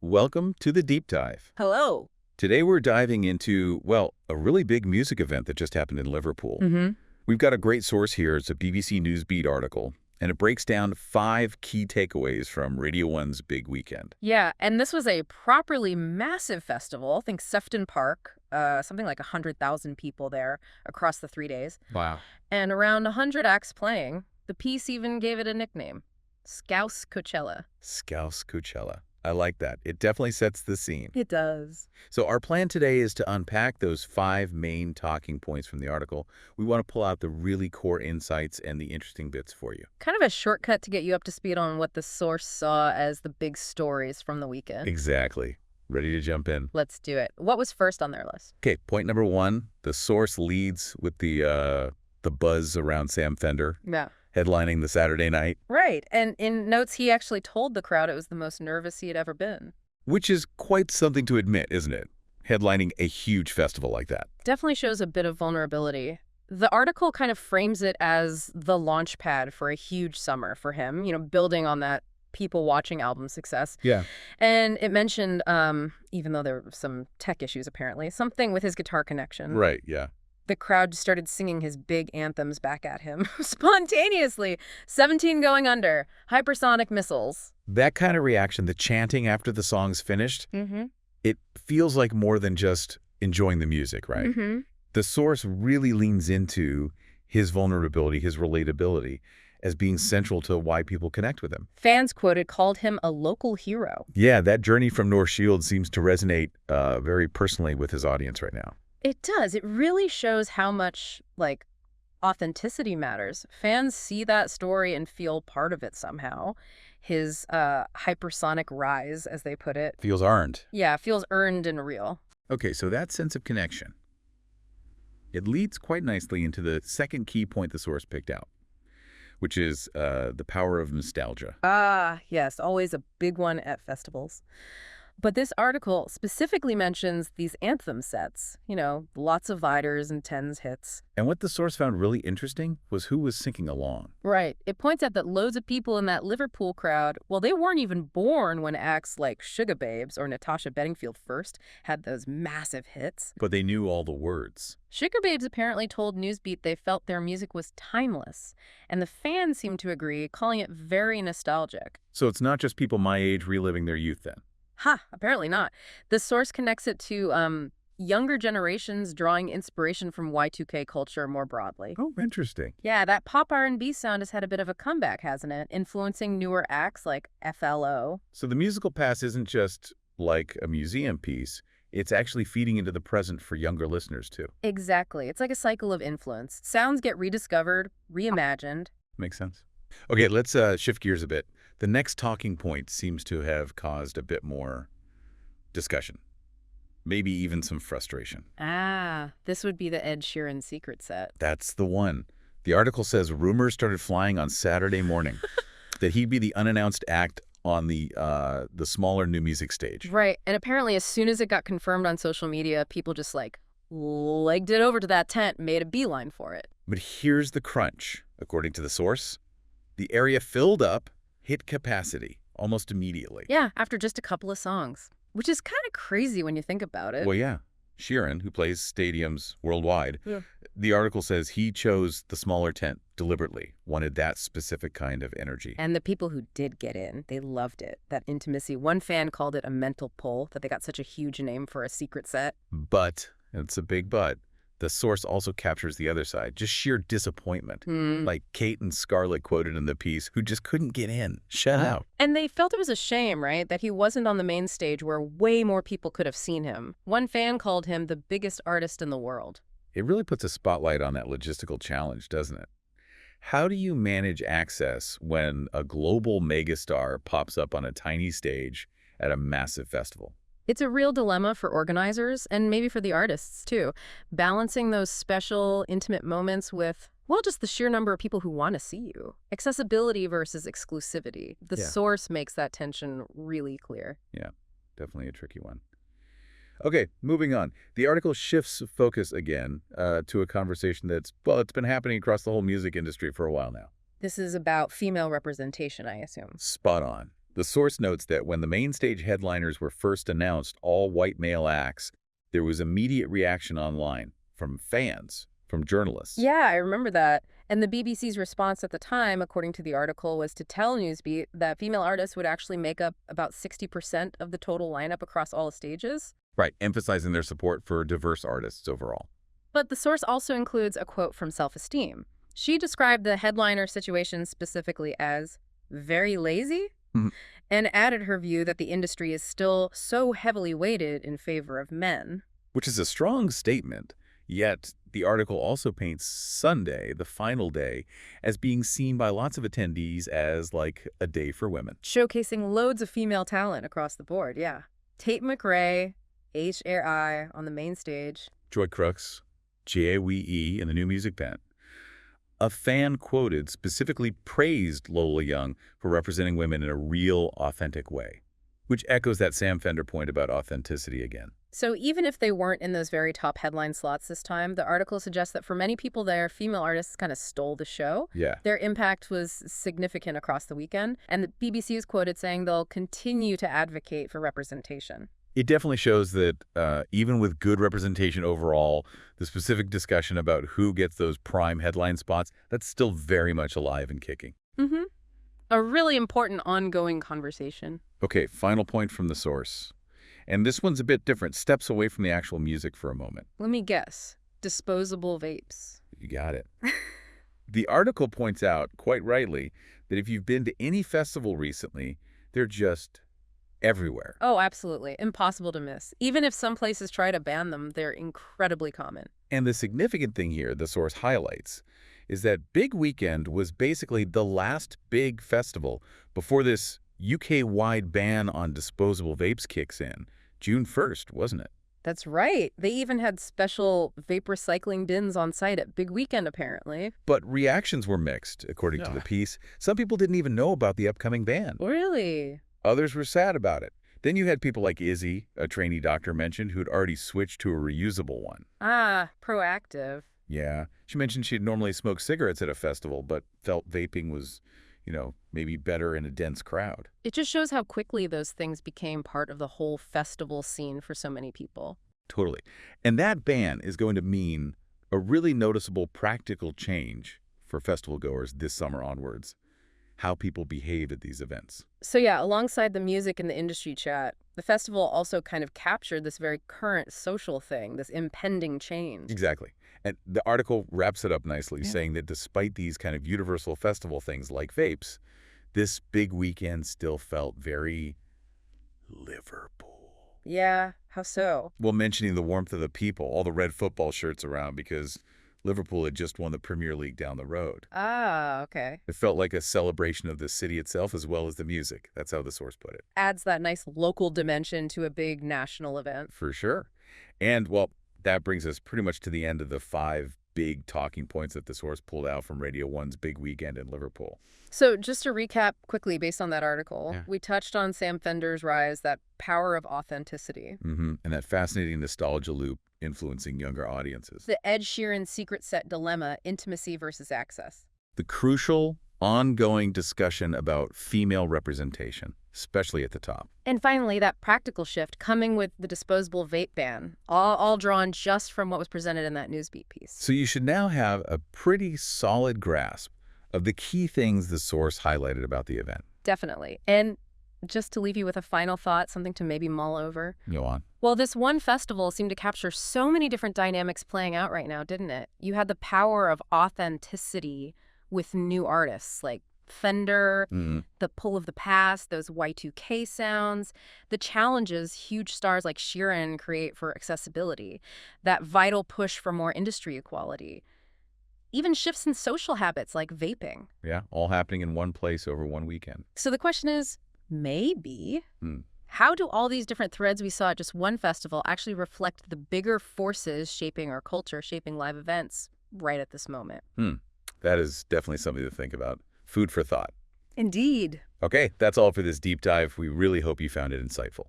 welcome to the Deep Dive. Hello. Today we're diving into, well, a really big music event that just happened in Liverpool. We've got a great source here. It's a BBC Newsbeat article, and it breaks down 5 key takeaways from Radio 1's big weekend. Yeah, and this was a properly massive festival. I think Sefton Park, something like 100,000 people there across the 3 days. Wow. And around 100 acts playing. The piece even gave it a nickname, Scouse Coachella. Scouse Coachella. I like that. It definitely sets the scene. It does. So our plan today is to unpack those 5 main talking points from the article. We want to pull out the really core insights and the interesting bits for you. Kind of a shortcut to get you up to speed on what the source saw as the big stories from the weekend. Exactly. Ready to jump in? Let's do it. What was first on their list? Okay, point number 1, the source leads with the buzz around Sam Fender. Yeah. Headlining the Saturday night. Right. And in notes, he actually told the crowd it was the most nervous he had ever been. Which is quite something to admit, isn't it? Headlining a huge festival like that. Definitely shows a bit of vulnerability. The article kind of frames it as the launch pad for a huge summer for him, building on that people watching album success. Yeah. And it mentioned, even though there were some tech issues apparently, something with his guitar connection. Right, yeah. The crowd started singing his big anthems back at him spontaneously. 17 Going Under, Hypersonic Missiles. That kind of reaction, the chanting after the song's finished, it feels like more than just enjoying the music, right? The source really leans into his vulnerability, his relatability, as being central to why people connect with him. Fans quoted called him a local hero. Yeah, that journey from North Shield seems to resonate very personally with his audience right now. It does. It really shows how much, authenticity matters. Fans see that story and feel part of it somehow. His hypersonic rise, as they put it. Feels earned. Yeah, feels earned and real. Okay, so that sense of connection, it leads quite nicely into the second key point the source picked out, which is the power of nostalgia. Ah, yes, always a big one at festivals. But this article specifically mentions these anthem sets, lots of Viders and 10's hits. And what the source found really interesting was who was singing along. Right. It points out that loads of people in that Liverpool crowd, well, they weren't even born when acts like Sugar Babes or Natasha Bedingfield first had those massive hits. But they knew all the words. Sugar Babes apparently told Newsbeat they felt their music was timeless, and the fans seemed to agree, calling it very nostalgic. So it's not just people my age reliving their youth then. Apparently not. The source connects it to younger generations drawing inspiration from Y2K culture more broadly. Oh, interesting. Yeah, that pop R&B sound has had a bit of a comeback, hasn't it? Influencing newer acts like FLO. So the musical past isn't just like a museum piece. It's actually feeding into the present for younger listeners, too. Exactly. It's like a cycle of influence. Sounds get rediscovered, reimagined. Makes sense. Okay, let's shift gears a bit. The next talking point seems to have caused a bit more discussion, maybe even some frustration. This would be the Ed Sheeran secret set. That's the one. The article says rumors started flying on Saturday morning that he'd be the unannounced act on the smaller new music stage. Right, and apparently as soon as it got confirmed on social media, people just legged it over to that tent, made a beeline for it. But here's the crunch. According to the source, the area filled up, hit capacity almost immediately. Yeah, after just a couple of songs, which is kind of crazy when you think about it. Well, yeah. Sheeran, who plays stadiums worldwide, the article says he chose the smaller tent deliberately, wanted that specific kind of energy. And the people who did get in, they loved it. That intimacy. One fan called it a mental pull, that they got such a huge name for a secret set. But, and it's a big but, the source also captures the other side, just sheer disappointment. Like Kate and Scarlett quoted in the piece, who just couldn't get in, shut out. And they felt it was a shame, right, that he wasn't on the main stage where way more people could have seen him. One fan called him the biggest artist in the world. It really puts a spotlight on that logistical challenge, doesn't it? How do you manage access when a global megastar pops up on a tiny stage at a massive festival? It's a real dilemma for organizers and maybe for the artists, too. Balancing those special, intimate moments with, just the sheer number of people who want to see you. Accessibility versus exclusivity. The source makes that tension really clear. Yeah, definitely a tricky one. Okay, moving on. The article shifts focus again to a conversation that's, it's been happening across the whole music industry for a while now. This is about female representation, I assume. Spot on. The source notes that when the main stage headliners were first announced, all white male acts, there was immediate reaction online from fans, from journalists. Yeah, I remember that. And the BBC's response at the time, according to the article, was to tell Newsbeat that female artists would actually make up about 60% of the total lineup across all the stages. Right, emphasizing their support for diverse artists overall. But the source also includes a quote from Self-Esteem. She described the headliner situation specifically as very lazy and added her view that the industry is still so heavily weighted in favor of men. Which is a strong statement, yet the article also paints Sunday, the final day, as being seen by lots of attendees as like a day for women. Showcasing loads of female talent across the board, yeah. Tate McRae, H.R.I. on the main stage. Joy Crooks, J.A.W.E. in the New Music Band. A fan quoted specifically praised Lola Young for representing women in a real, authentic way, which echoes that Sam Fender point about authenticity again. So even if they weren't in those very top headline slots this time, the article suggests that for many people there, female artists kind of stole the show. Yeah. Their impact was significant across the weekend, and the BBC is quoted saying they'll continue to advocate for representation. It definitely shows that even with good representation overall, the specific discussion about who gets those prime headline spots, that's still very much alive and kicking. A really important ongoing conversation. Okay, final point from the source. And this one's a bit different, steps away from the actual music for a moment. Let me guess. Disposable vapes. You got it. The article points out, quite rightly, that if you've been to any festival recently, they're just everywhere. Oh, absolutely. Impossible to miss. Even if some places try to ban them, they're incredibly common. And the significant thing here, the source highlights, is that Big Weekend was basically the last big festival before this UK-wide ban on disposable vapes kicks in. June 1st, wasn't it? That's right. They even had special vape recycling bins on site at Big Weekend, apparently. But reactions were mixed, according to the piece. Some people didn't even know about the upcoming ban. Really? Others were sad about it. Then you had people like Izzy, a trainee doctor mentioned, who'd already switched to a reusable one. Ah, proactive. Yeah. She mentioned she'd normally smoke cigarettes at a festival, but felt vaping was, maybe better in a dense crowd. It just shows how quickly those things became part of the whole festival scene for so many people. Totally. And that ban is going to mean a really noticeable practical change for festival goers this summer onwards. How people behave at these events. So yeah, alongside the music and the industry chat, the festival also kind of captured this very current social thing, this impending change. Exactly. And the article wraps it up nicely, saying that despite these kind of universal festival things like vapes, this big weekend still felt very Liverpool. Yeah, how so? Well, mentioning the warmth of the people, all the red football shirts around because Liverpool had just won the Premier League down the road. Ah, okay. It felt like a celebration of the city itself as well as the music. That's how the source put it. Adds that nice local dimension to a big national event. For sure. And, well, that brings us pretty much to the end of the 5 big talking points that the source pulled out from Radio 1's Big Weekend in Liverpool. So just to recap quickly based on that article, we touched on Sam Fender's rise, that power of authenticity. And that fascinating nostalgia loop influencing younger audiences. The Ed Sheeran secret set dilemma, intimacy versus access. The crucial, ongoing discussion about female representation, especially at the top. And finally, that practical shift coming with the disposable vape ban, all drawn just from what was presented in that Newsbeat piece. So you should now have a pretty solid grasp of the key things the source highlighted about the event. Definitely. And just to leave you with a final thought, something to maybe mull over. Go on. Well, this one festival seemed to capture so many different dynamics playing out right now, didn't it? You had the power of authenticity with new artists like Fender, the pull of the past, those Y2K sounds, the challenges huge stars like Sheeran create for accessibility, that vital push for more industry equality, even shifts in social habits like vaping. Yeah, all happening in one place over one weekend. So the question is, maybe, how do all these different threads we saw at just one festival actually reflect the bigger forces shaping our culture, shaping live events right at this moment? That is definitely something to think about. Food for thought. Indeed. Okay, that's all for this deep dive. We really hope you found it insightful.